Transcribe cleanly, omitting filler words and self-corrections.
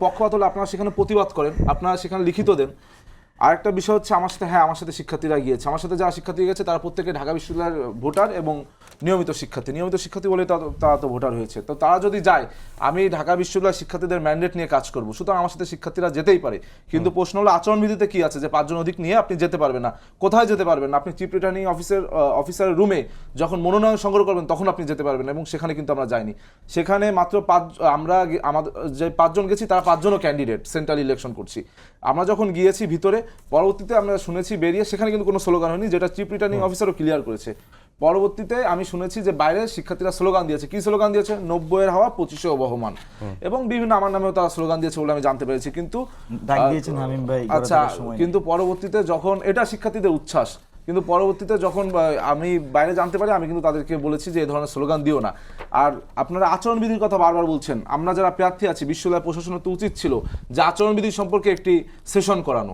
পক্ষপাত হলে আপনারা সেখানে প্রতিবাদ করেন, আপনারা সেখানে লিখিত দেন। আরেকটা বিষয় হচ্ছে আমার সাথে শিক্ষার্থীরা গিয়েছে, আমার সাথে যারা শিক্ষার্থী গেছে তারা প্রত্যেকে ঢাকা বিশ্ববিদ্যালয়ের ভোটার এবং নিয়মিত শিক্ষার্থী বলে তারা তো ভোটার হয়েছে। তো তারা যদি যায়, আমি ঢাকা বিশ্ববিদ্যালয়ের শিক্ষার্থীদের ম্যান্ডেট নিয়ে কাজ করব, সুতরাং আমার সাথে শিক্ষার্থীরা যেতেই পারে। কিন্তু প্রশ্ন হলো আচরণবিধিতে কি আছে যে 5 জন অধিক নিয়ে আপনি যেতে পারবেন না? কোথায় যেতে পারবেন না? আপনি চিফ রিটার্নিং অফিসারের রুমে যখন মনোনয়ন সংগ্রহ করবেন তখন আপনি যেতে পারবেন, এবং সেখানে কিন্তু আমরা যাইনি। সেখানে মাত্র আমাদের যে 5 জন গেছি তারা 5 জনও ক্যান্ডিডেট, সেন্ট্রাল ইলেকশন করছি। আমরা যখন গিয়েছি ভিতরে, পরবর্তীতে আমরা শুনেছি বেরিয়ে সেখানে কিন্তু কোনো স্লোগান হয়নি, যেটা চিফ রিটার্নিং অফিসারও ক্লিয়ার করেছে। পরবর্তীতে আমি শুনেছি যে বাইরে শিক্ষার্থীরা স্লোগান দিয়েছে। কি স্লোগান দিয়েছে? 90-এর হাওয়া 25-এ বহমান, এবং বিভিন্ন আমার নামেও তারা স্লোগান দিয়েছে বলে আমি জানতে পেরেছি। কিন্তু আচ্ছা, কিন্তু পরবর্তীতে যখন এটা শিক্ষার্থীদের উচ্ছ্বাস, কিন্তু পরবর্তীতে যখন আমি বাইরে জানতে পারি, আমি কিন্তু তাদেরকে বলেছি যে এই ধরনের স্লোগান দিও না। আর আপনারা আচরণবিধির কথা বারবার বলছেন, আমরা যারা প্রার্থী আছি বিশ্ববিদ্যালয় প্রশাসনের তো উচিত ছিল যে আচরণবিধি সম্পর্কে একটি সেশন করানো।